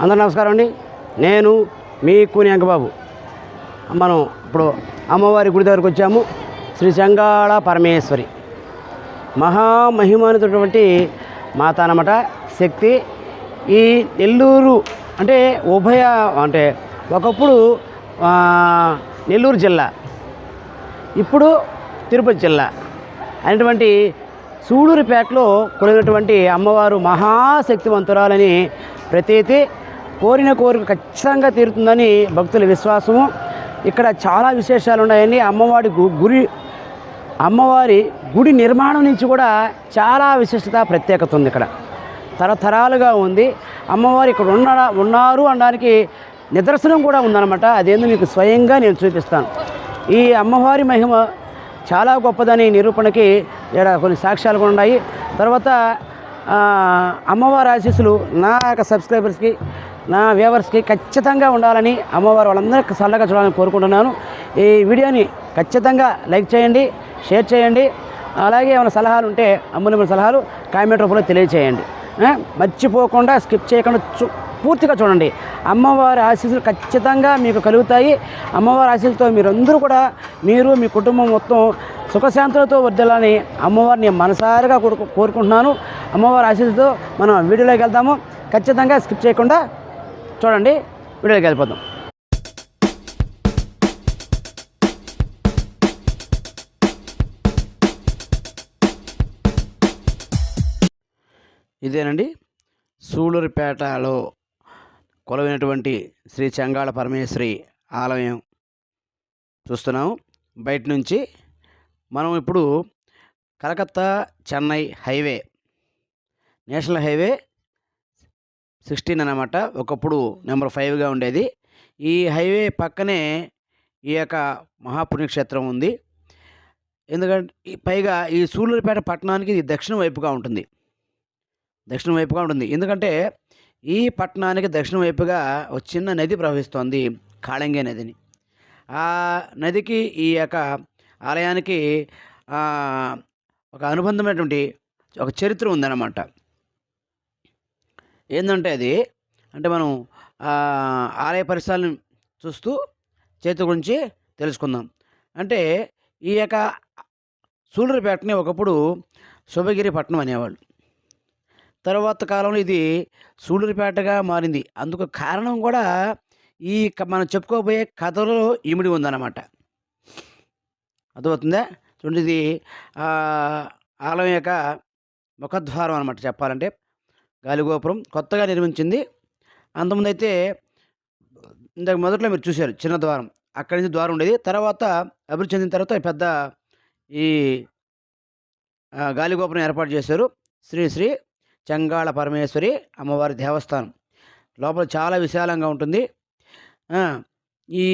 అందరూ నమస్కారం అండి. నేను మీ కూని అంకబాబు. మనం ఇప్పుడు అమ్మవారి గుడి దగ్గరకు వచ్చాము. శ్రీ చెంగాళ పరమేశ్వరి మహామహిమానితటువంటి మాత అన్నమాట, శక్తి. ఈ నెల్లూరు అంటే అంటే ఒకప్పుడు నెల్లూరు జిల్లా, ఇప్పుడు తిరుపతి జిల్లా అయినటువంటి సూళూరుపేటలో కొలిగినటువంటి అమ్మవారు మహాశక్తివంతురాలని ప్రతీతి. కోరిన కోరిక ఖచ్చితంగా తీరుతుందని భక్తుల విశ్వాసము. ఇక్కడ చాలా విశేషాలు ఉన్నాయండి. అమ్మవారి గుడి నిర్మాణం నుంచి కూడా చాలా విశిష్టత, ప్రత్యేకత ఉంది. ఇక్కడ తరతరాలుగా ఉంది. అమ్మవారు ఇక్కడ ఉన్నారు అనడానికి నిదర్శనం కూడా ఉందన్నమాట. అదేందో మీకు స్వయంగా నేను చూపిస్తాను. ఈ అమ్మవారి మహిమ చాలా గొప్పదని నిరూపణకి ఇక్కడ కొన్ని సాక్ష్యాలు కూడా ఉన్నాయి. తర్వాత అమ్మవారి ఆశీస్సులు నా యొక్క సబ్స్క్రైబర్స్కి, నా వ్యూవర్స్కి ఖచ్చితంగా ఉండాలని, అమ్మవారు వాళ్ళందరికీ చల్లగా చూడాలని కోరుకుంటున్నాను. ఈ వీడియోని ఖచ్చితంగా లైక్ చేయండి, షేర్ చేయండి. అలాగే ఏమైనా సలహాలు ఉంటే అమూల్యమైన సలహాలు కామెంట్ రూపంలో తెలియచేయండి. మర్చిపోకుండా స్కిప్ చేయకుండా పూర్తిగా చూడండి. అమ్మవారి ఆశీస్సులు ఖచ్చితంగా మీకు కలుగుతాయి. అమ్మవారి ఆశీస్సులతో మీరందరూ కూడా, మీరు మీ కుటుంబం మొత్తం సుఖశాంతులతో వర్ధిల్లాలని అమ్మవారిని మనసారిగా కోరుకుంటున్నాను. అమ్మవారి ఆశీస్సులతో మనం వీడియోలోకి వెళ్దాము. ఖచ్చితంగా స్కిప్ చేయకుండా చూడండి. వీడియోలోకి వెళ్ళిపోతాం. ఇదేనండి సూళూరుపేటలో కొలవైనటువంటి శ్రీ చెంగాళ పరమేశ్వరి ఆలయం చూస్తున్నాము. బయట నుంచి మనం ఇప్పుడు Calcutta Chennai highway, national highway 16 అన్నమాట. ఒకప్పుడు నెంబర్ 5గా ఉండేది. ఈ హైవే పక్కనే ఈ యొక్క మహాపుణ్యక్షేత్రం ఉంది. ఎందుకంటే పైగా ఈ సూళ్ళూరుపేట పట్టణానికి ఇది దక్షిణం వైపుగా ఉంటుంది. ఎందుకంటే ఈ పట్టణానికి దక్షిణం వైపుగా ఒక చిన్న నది ప్రవహిస్తోంది, కాళంగి నదిని. ఆ నదికి ఈ యొక్క ఆలయానికి ఒక అనుబంధమైనటువంటి ఒక చరిత్ర ఉందన్నమాట. ఏంటంటే అది అంటే మనం ఆలయ పరిసరాలను చూస్తూ చరిత్ర గురించి తెలుసుకుందాం. అంటే ఈ యొక్క సూళ్ళూరుపేటని ఒకప్పుడు శుభగిరి పట్టణం అనేవాళ్ళు. తర్వాత కాలంలో ఇది సూళ్ళూరుపేటగా మారింది. అందుకు కారణం కూడా ఈ మనం చెప్పుకోబోయే కథలో ఇమిడి ఉందన్నమాట. అర్థమవుతుందా? చూడండి, ఇది ఆలయం యొక్క ముఖద్వారం అనమాట. చెప్పాలంటే గాలిగోపురం కొత్తగా నిర్మించింది. అంతకుముందు అయితే ఇంతకు మొదట్లో మీరు చూశారు చిన్న ద్వారం, అక్కడి నుంచి ద్వారం ఉండేది. తర్వాత అభివృద్ధి చెందిన తర్వాత పెద్ద ఈ గాలిగోపురం ఏర్పాటు చేశారు. శ్రీ శ్రీ చెంగాళ పరమేశ్వరి అమ్మవారి దేవస్థానం లోపల చాలా విశాలంగా ఉంటుంది. ఈ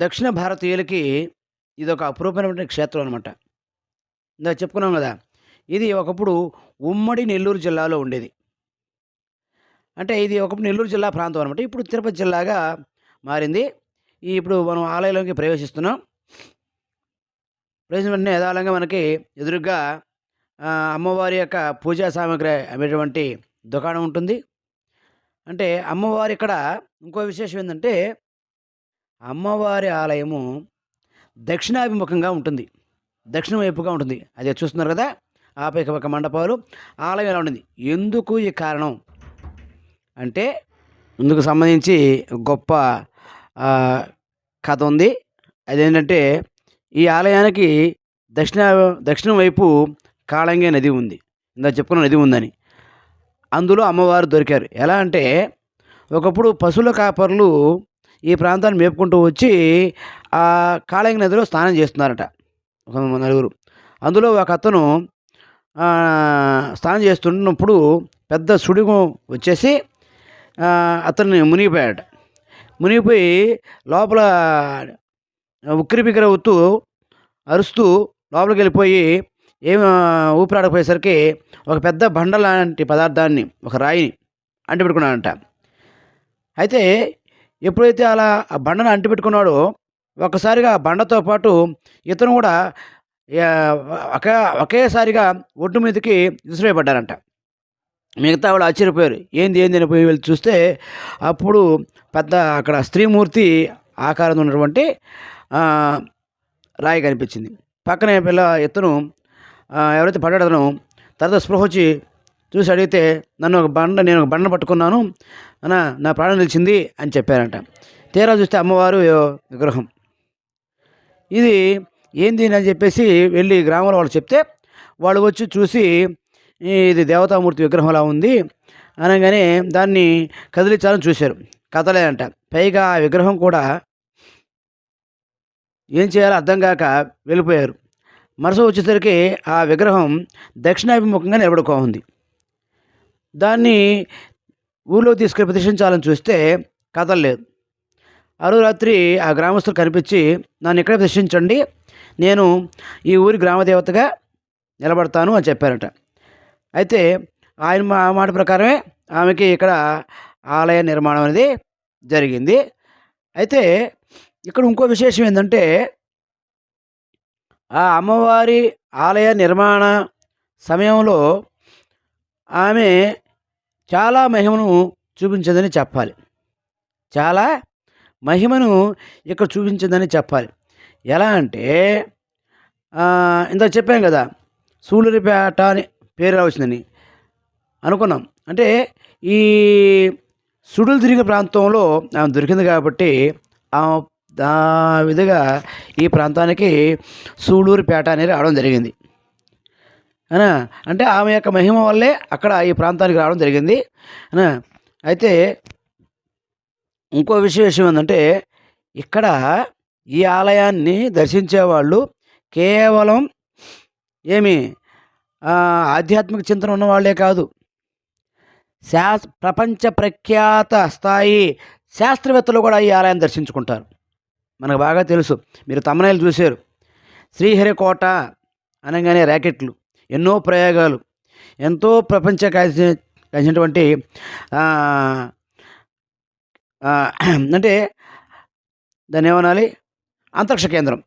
దక్షిణ భారతీయులకి ఇది ఒక అపురూపమైన క్షేత్రం అనమాట. ఇందాక చెప్పుకున్నాం కదా, ఇది ఒకప్పుడు ఉమ్మడి నెల్లూరు జిల్లాలో ఉండేది. అంటే ఇది ఒకప్పుడు నెల్లూరు జిల్లా ప్రాంతం అనమాట. ఇప్పుడు తిరుపతి జిల్లాగా మారింది. ఇప్పుడు మనం ఆలయంలోకి ప్రవేశిస్తున్నాం. ప్రవేశించిన వెంటనే యథాలంగా మనకి ఎదురుగా అమ్మవారి యొక్క పూజా సామాగ్రి అనేటువంటి దుకాణం ఉంటుంది. అంటే అమ్మవారి ఇక్కడ ఇంకో విశేషం ఏంటంటే, అమ్మవారి ఆలయము దక్షిణాభిముఖంగా ఉంటుంది, దక్షిణ వైపుగా ఉంటుంది. అదే చూస్తున్నారు కదా, ఆపై ఒక మండపాలు. ఆలయం ఎలా ఉంటుంది, ఎందుకు ఈ కారణం అంటే ఇందుకు సంబంధించి గొప్ప కథ ఉంది. అదేంటంటే ఈ ఆలయానికి దక్షిణం వైపు కాళంగి నది ఉంది. ఇందా చెప్పుకున్న నది ఉందని, అందులో అమ్మవారు దొరికారు. ఎలా అంటే ఒకప్పుడు పశువుల కాపర్లు ఈ ప్రాంతాన్ని మేపుకుంటూ వచ్చి ఆ కాళంగి నదిలో స్నానం చేస్తున్నారట ఒక నలుగురు. అందులో ఒక అతను స్నానం చేస్తున్నప్పుడు పెద్ద సుడిగు వచ్చేసి అతన్ని మునిగిపోయి లోపల ఉక్కిరి బిక్కిరి అవుతూ అరుస్తూ లోపలికి వెళ్ళిపోయి ఊపిరాడకపోయేసరికి ఒక పెద్ద బండ లాంటి పదార్థాన్ని, ఒక రాయిని అంటిపెట్టుకున్నాడంట. అయితే ఎప్పుడైతే అలా ఆ బండను అంటిపెట్టుకున్నాడో ఒక్కసారిగా ఆ బండతో పాటు ఇతను కూడా ఒకేసారిగా ఒడ్డు మీదకి విసిరేయబడ్డారంట. మిగతా వాళ్ళు ఆశ్చర్యపోయారు. ఏంది ఏంది అని పోయి వెళ్ళి చూస్తే అప్పుడు పెద్ద అక్కడ స్త్రీమూర్తి ఆకారంలో ఉన్నటువంటి ఆ, రాయి కనిపించింది. పక్కనే పిల్ల ఎత్తును ఎవరైతే పడ్డాడో అతను తర్వాత స్పృహ వచ్చి చూసి అడిగితే నేను ఒక బండ పట్టుకున్నాను అన్న, నా ప్రాణం నిలిచింది అని చెప్పారంట. తీరా చూస్తే అమ్మవారు విగ్రహం. ఇది ఏంది అని చెప్పేసి వెళ్ళి గ్రామంలో వాళ్ళు చెప్తే వాళ్ళు వచ్చి చూసి ఇది దేవతామూర్తి విగ్రహంలా ఉంది అనగానే దాన్ని కదిలించాలని చూశారు. కదలేదంట. పైగా ఆ విగ్రహం కూడా ఏం చేయాలో అర్థం కాక వెళ్ళిపోయారు. మరుస వచ్చేసరికి ఆ విగ్రహం దక్షిణాభిముఖంగా నిలబడుకోంది. దాన్ని ఊళ్ళో తీసుకెళ్ళి ప్రదర్శించాలని చూస్తే కదలలేదు. అర్ధరాత్రి ఆ గ్రామస్తులు కనిపించి నన్ను ఇక్కడే ప్రదర్శించండి, నేను ఈ ఊరి గ్రామదేవతగా నిలబడతాను అని చెప్పారట. అయితే ఆయన మాట ప్రకారమే ఆమెకి ఇక్కడ ఆలయ నిర్మాణం అనేది జరిగింది. అయితే ఇక్కడ ఇంకో విశేషం ఏంటంటే ఆ అమ్మవారి ఆలయ నిర్మాణ సమయంలో ఆమె చాలా మహిమను చూపించిందని చెప్పాలి. చాలా మహిమను ఇక్కడ చూపించిందని చెప్పాలి. ఎలా అంటే ఇందాక చెప్పాం కదా, సూళ్ళూరిపేట అని పేరు వచ్చిందని అనుకున్నాం. అంటే ఈ సుడులు తిరిగే ప్రాంతంలో ఆమె దొరికింది కాబట్టి ఆ విధంగా ఈ ప్రాంతానికి సూళ్ళూరుపేట అనేది రావడం జరిగింది. అంటే ఆమె యొక్క మహిమ వల్లే అక్కడ ఈ ప్రాంతానికి రావడం జరిగింది. అయితే ఇంకో విషయం ఏంటంటే ఇక్కడ ఈ ఆలయాన్ని దర్శించేవాళ్ళు కేవలం ఏమి ఆధ్యాత్మిక చింతన ఉన్నవాళ్లే కాదు, ప్రపంచ ప్రఖ్యాత స్థాయి శాస్త్రవేత్తలు కూడా ఈ ఆలయాన్ని దర్శించుకుంటారు. మనకు బాగా తెలుసు, మీరు తమ్ముళ్ళు చూశారు, శ్రీహరికోట అనగానే ర్యాకెట్లు, ఎన్నో ప్రయోగాలు, ఎంతో ప్రపంచ కాల్చినటువంటి అంటే దాన్ని ఏమనాలి, అంతరిక్ష కేంద్రం,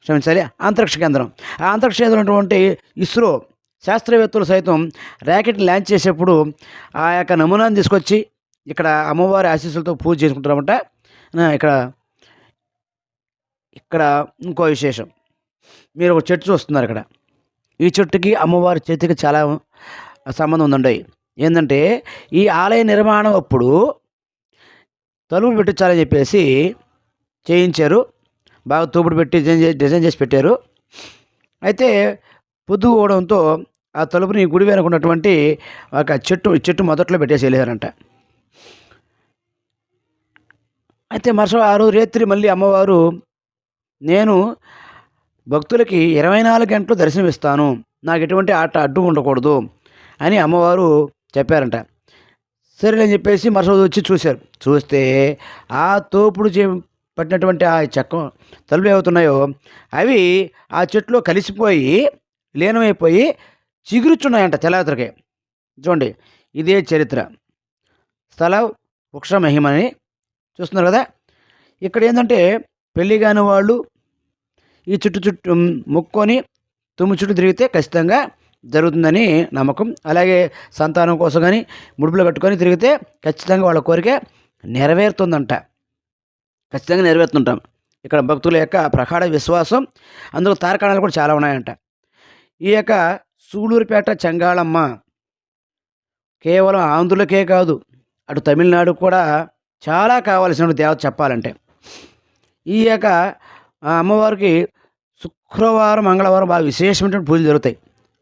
క్షమించాలి, అంతరిక్ష కేంద్రం. ఆ అంతరిక్ష కేంద్రం అటువంటి ఇస్రో శాస్త్రవేత్తలు సైతం ర్యాకెట్ని లాంచ్ చేసేప్పుడు ఆ యొక్క నమూనాను తీసుకొచ్చి ఇక్కడ అమ్మవారి ఆశీస్సులతో పూజ చేసుకుంటారన్నమాట. ఇక్కడ ఇక్కడ ఇంకో విశేషం, మీరు ఒక చెట్టు చూస్తున్నారు. ఇక్కడ ఈ చెట్టుకి అమ్మవారి చేతికి చాలా సంబంధం ఉందండి. ఏంటంటే ఈ ఆలయ నిర్మాణం అప్పుడు తలుపులు పెట్టించాలని చెప్పేసి చేయించారు, బాగా తూపుడు పెట్టి డిజైన్ చేసి పెట్టారు. అయితే పొద్దు పోవడంతో ఆ తలుపుని గుడి వెనుకున్నటువంటి ఒక చెట్టు మొదట్లో పెట్టేసి వెళ్ళారంట. అయితే ఆ రోజు రాత్రి మళ్ళీ అమ్మవారు, నేను భక్తులకి 24 గంటలు దర్శనమిస్తాను, నాకు ఎటువంటి అడ్డు ఉండకూడదు అని అమ్మవారు చెప్పారంట. సరే అని చెప్పేసి మరుసటి వచ్చి చూశారు. చూస్తే ఆ తోపుడు పట్టినటువంటి ఆ తలుపులు ఏవవుతున్నాయో అవి ఆ చెట్టులో కలిసిపోయి లీనమైపోయి చిగురుచున్నాయంట తెల్లతరకే. చూడండి, ఇదే చరిత్ర. స్థల వృక్ష మహిమని చూస్తున్నారు కదా. ఇక్కడ ఏంటంటే పెళ్ళి కాని వాళ్ళు ఈ చుట్టూ మొక్కొని 9 చుట్టూ తిరిగితే ఖచ్చితంగా జరుగుతుందని నమ్మకం. అలాగే సంతానం కోసం కానీ ముడుపులు కట్టుకొని తిరిగితే ఖచ్చితంగా వాళ్ళ కోరిక నెరవేరుతుందంట, ఖచ్చితంగా నెరవేరుతుంటాం. ఇక్కడ భక్తుల యొక్క ప్రగాఢ విశ్వాసం, అందులో తారకాణాలు కూడా చాలా ఉన్నాయంట. ఈ యొక్క సూళ్ళూరుపేట చెంగాళమ్మ కేవలం ఆంధ్రులకే కాదు, అటు తమిళనాడు కూడా చాలా కావాల్సిన దేవత చెప్పాలంటే. ఈ యొక్క అమ్మవారికి శుక్రవారం మంగళవారం బాగా విశేషమైనటువంటి పూజలు జరుగుతాయి.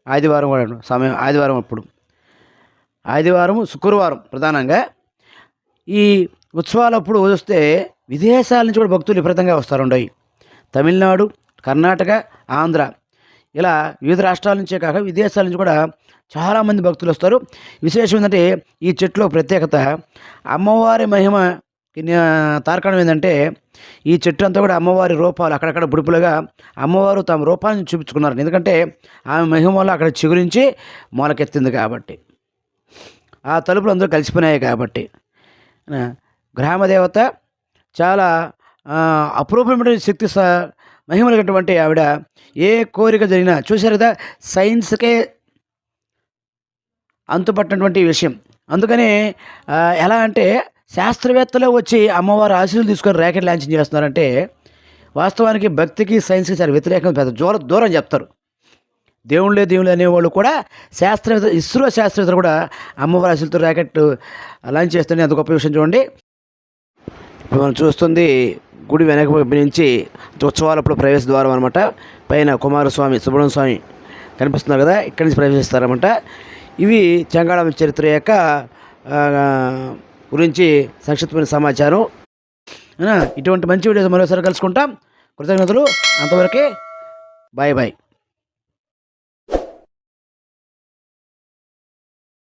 ఆదివారం కూడా సమయం, ఆదివారం అప్పుడు, ఆదివారం శుక్రవారం ప్రధానంగా ఈ ఉత్సవాలప్పుడు వస్తే విదేశాల నుంచి కూడా భక్తులు విపరీతంగా వస్తారుండయి. తమిళనాడు, కర్ణాటక, ఆంధ్ర ఇలా వివిధ రాష్ట్రాల నుంచే కాక విదేశాల నుంచి కూడా చాలామంది భక్తులు వస్తారు. విశేషం ఏంటంటే ఈ చెట్టులో ప్రత్యేకత, అమ్మవారి మహిమ తార్కాణం ఏంటంటే ఈ చెట్టు అంతా కూడా అమ్మవారి రూపాలు అక్కడక్కడ బుడుపులుగా అమ్మవారు తమ రూపాన్ని చూపించుకున్నారు. ఎందుకంటే ఆమె మహిమ వల్ల అక్కడ చిగురించి మొలకెత్తింది కాబట్టి, ఆ తలుపులు అందరూ కలిసిపోయినాయి కాబట్టి. గ్రామదేవత చాలా అపరూపమైన శక్తి మహిమలైనటువంటి ఆవిడ. ఏ కోరిక జరిగినా చూశారు కదా, సైన్స్కే అంతుపట్టినటువంటి విషయం. అందుకని ఎలా అంటే శాస్త్రవేత్తలే వచ్చి అమ్మవారి ఆశీస్సులు తీసుకొని ర్యాకెట్ లాంచింగ్ చేస్తున్నారంటే వాస్తవానికి భక్తికి సైన్స్కి చాలా వ్యతిరేకంగా పెద్ద దూరం చెప్తారు. దేవుళ్ళే అనేవాళ్ళు కూడా శాస్త్రవేత్త, ఇస్రో శాస్త్రవేత్తలు కూడా అమ్మవారి ఆశీస్సులతో ర్యాకెట్ లాంచ్ చేస్తేనే అంత గొప్ప విషయం. చూడండి, ఇప్పుడు మనం చూస్తుంది గుడి వెనక వైపు నుంచి ఉత్సవాలప్పుడు ప్రవేశ ద్వారం అనమాట. పైన కుమారస్వామి, సుబ్రహ్మణ్య స్వామి కనిపిస్తున్నారు కదా, ఇక్కడి నుంచి ప్రవేశిస్తారన్నమాట. ఇవి చెంగాళమ్మ చరిత్ర యొక్క గురించి సంక్షిప్తమైన సమాచారం. ఇటువంటి మంచి వీడియోస్ మరోసారి కలుసుకుంటాం. కృతజ్ఞతలు. అంతవరకే బాయ్ బాయ్.